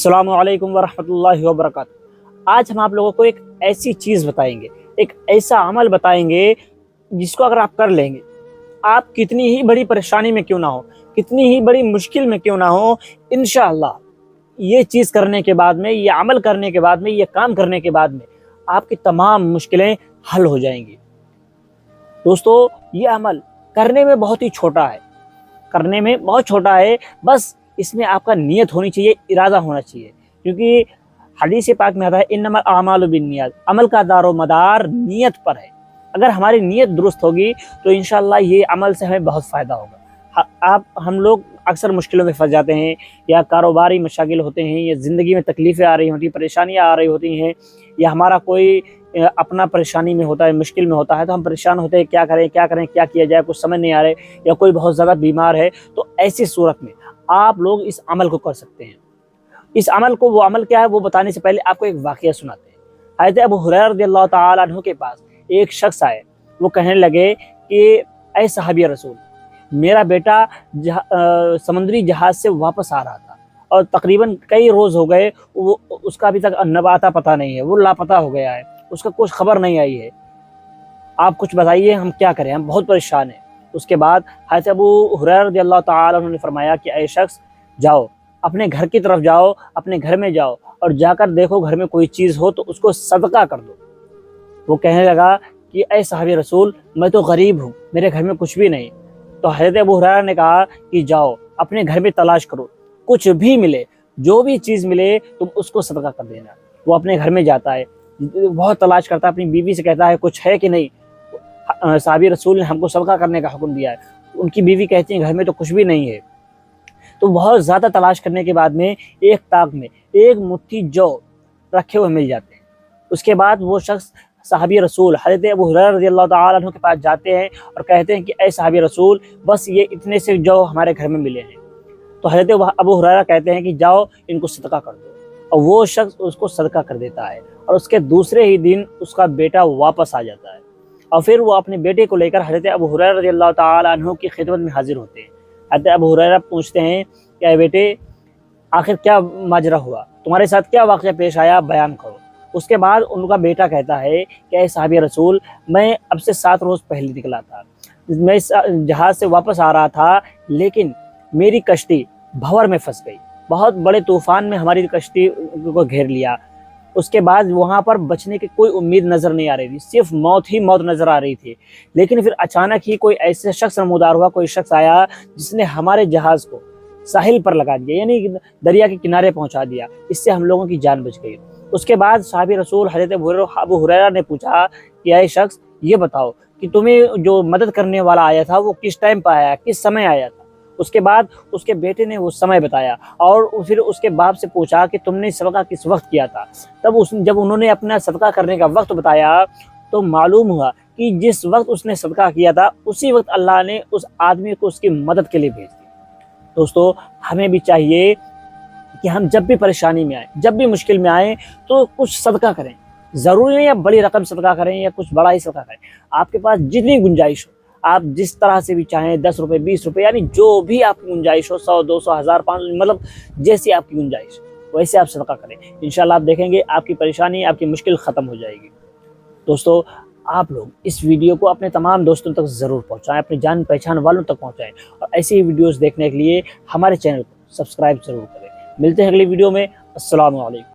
السلام علیکم ورحمۃ اللہ وبرکاتہ۔ آج ہم آپ لوگوں کو ایک ایسی چیز بتائیں گے، ایک ایسا عمل بتائیں گے جس کو اگر آپ کر لیں گے، آپ کتنی ہی بڑی پریشانی میں کیوں نہ ہو، کتنی ہی بڑی مشکل میں کیوں نہ ہو، انشاءاللہ یہ چیز کرنے کے بعد میں، یہ عمل کرنے کے بعد میں، یہ کام کرنے کے بعد میں آپ کی تمام مشکلیں حل ہو جائیں گی۔ دوستو، یہ عمل کرنے میں بہت ہی چھوٹا ہے، کرنے میں بہت چھوٹا ہے، بس اس میں آپ کا نیت ہونی چاہیے، ارادہ ہونا چاہیے، کیونکہ حدیث پاک میں آتا ہے انما الاعمال بالنیات، عمل کا دار و مدار نیت پر ہے۔ اگر ہماری نیت درست ہوگی تو انشاءاللہ یہ عمل سے ہمیں بہت فائدہ ہوگا۔ ہم لوگ اکثر مشکلوں میں پھنس جاتے ہیں، یا کاروباری مشاغل ہوتے ہیں، یا زندگی میں تکلیفیں آ رہی ہوتی ہیں، پریشانیاں آ رہی ہوتی ہیں، یا ہمارا کوئی اپنا پریشانی میں ہوتا ہے، مشکل میں ہوتا ہے، تو ہم پریشان ہوتے ہیں، کیا کریں کیا کیا جائے، کچھ سمجھ نہیں آ رہے، یا کوئی بہت زیادہ بیمار ہے، تو ایسی صورت میں آپ لوگ اس عمل کو کر سکتے ہیں۔ اس عمل کو، وہ عمل کیا ہے وہ بتانے سے پہلے آپ کو ایک واقعہ سناتے ہیں۔ حضرت ابو ہریرہ رضی اللہ تعالیٰ عنہ کے پاس ایک شخص آئے، وہ کہنے لگے کہ اے صحابی رسول، میرا بیٹا سمندری جہاز سے واپس آ رہا تھا، اور تقریباً کئی روز ہو گئے، وہ اس کا ابھی تک نباتہ پتہ نہیں ہے، وہ لاپتہ ہو گیا ہے، اس کا کچھ خبر نہیں آئی ہے، آپ کچھ بتائیے ہم کیا کریں، ہم بہت پریشان ہیں۔ اس کے بعد حضرت ابو ہریرہ رضی اللہ تعالیٰ عنہ نے فرمایا کہ اے شخص، جاؤ اپنے گھر کی طرف جاؤ، اپنے گھر میں جاؤ، اور جا کر دیکھو گھر میں کوئی چیز ہو تو اس کو صدقہ کر دو۔ وہ کہنے لگا کہ اے صحابی رسول، میں تو غریب ہوں، میرے گھر میں کچھ بھی نہیں۔ تو حضرت ابو ہریرہ نے کہا کہ جاؤ اپنے گھر میں تلاش کرو، کچھ بھی ملے، جو بھی چیز ملے تم اس کو صدقہ کر دینا۔ وہ اپنے گھر میں جاتا ہے، بہت تلاش کرتا ہے، اپنی بیوی سے کہتا ہے کچھ ہے کہ نہیں، صحابی رسول نے ہم کو صدقہ کرنے کا حکم دیا ہے۔ ان کی بیوی کہتی ہے گھر میں تو کچھ بھی نہیں ہے۔ تو بہت زیادہ تلاش کرنے کے بعد میں ایک طاق میں ایک مٹھی جو رکھے ہوئے مل جاتے ہیں۔ اس کے بعد وہ شخص صحابی رسول حضرت ابو ہریرہ رضی اللہ تعالیٰ عنہ کے پاس جاتے ہیں اور کہتے ہیں کہ اے صحابی رسول، بس یہ اتنے سے جو ہمارے گھر میں ملے ہیں۔ تو حضرت ابو ہریرہ کہتے ہیں کہ جاؤ ان کو صدقہ کر دو، اور وہ شخص اس کو صدقہ کر دیتا ہے، اور اس کے دوسرے ہی دن اس کا بیٹا واپس آ جاتا ہے، اور پھر وہ اپنے بیٹے کو لے کر حضرت ابو ہریرہ رضی اللہ تعالیٰ عنہ کی خدمت میں حاضر ہوتے ہیں۔ حضرت ابو ہریرہ پوچھتے ہیں کہ اے بیٹے، آخر کیا ماجرا ہوا، تمہارے ساتھ کیا واقعہ پیش آیا، بیان کرو۔ اس کے بعد ان کا بیٹا کہتا ہے کہ اے صحابی رسول، میں اب سے 7 روز پہلے نکلا تھا، میں اس جہاز سے واپس آ رہا تھا، لیکن میری کشتی بھنور میں پھنس گئی، بہت بڑے طوفان میں ہماری کشتی کو گھیر لیا۔ اس کے بعد وہاں پر بچنے کی کوئی امید نظر نہیں آ رہی تھی، صرف موت ہی موت نظر آ رہی تھی۔ لیکن پھر اچانک ہی کوئی ایسے شخص نمودار ہوا، کوئی شخص آیا جس نے ہمارے جہاز کو ساحل پر لگا دیا، یعنی دریا کے کنارے پہنچا دیا، اس سے ہم لوگوں کی جان بچ گئی۔ اس کے بعد صحابی رسول حضرت ابو ہریرہ نے پوچھا کہ اے شخص، یہ بتاؤ کہ تمہیں جو مدد کرنے والا آیا تھا وہ کس ٹائم پہ آیا، کس سمے آیا تھا؟ اس کے بعد اس کے بیٹے نے وہ سمے بتایا، اور پھر اس کے باپ سے پوچھا کہ تم نے صدقہ کس وقت کیا تھا؟ تب جب انہوں نے اپنا صدقہ کرنے کا وقت بتایا تو معلوم ہوا کہ جس وقت اس نے صدقہ کیا تھا اسی وقت اللہ نے اس آدمی کو اس کی مدد کے لیے بھیج دیا۔ دوستو، ہمیں بھی چاہیے کہ ہم جب بھی پریشانی میں آئیں، جب بھی مشکل میں آئیں، تو کچھ صدقہ کریں۔ ضروری نہیں ہے بڑی رقم صدقہ کریں یا کچھ بڑا ہی صدقہ کریں، آپ کے پاس جتنی گنجائش ہو، آپ جس طرح سے بھی چاہیں، 10 روپے 20 روپے، یعنی جو بھی آپ کی گنجائش ہو، 100 200 1000 500، مطلب جیسی آپ کی گنجائش ویسے آپ صدقہ کریں۔ انشاءاللہ آپ دیکھیں گے آپ کی پریشانی، آپ کی مشکل ختم ہو جائے گی۔ دوستو، آپ لوگ اس ویڈیو کو اپنے تمام دوستوں تک ضرور پہنچائیں، اپنے جان پہچان والوں تک پہنچائیں، اور ایسی ہی ویڈیوز دیکھنے کے لیے ہمارے چینل کو سبسکرائب ضرور کریں۔ ملتے ہیں اگلی ویڈیو میں۔ السلام علیکم۔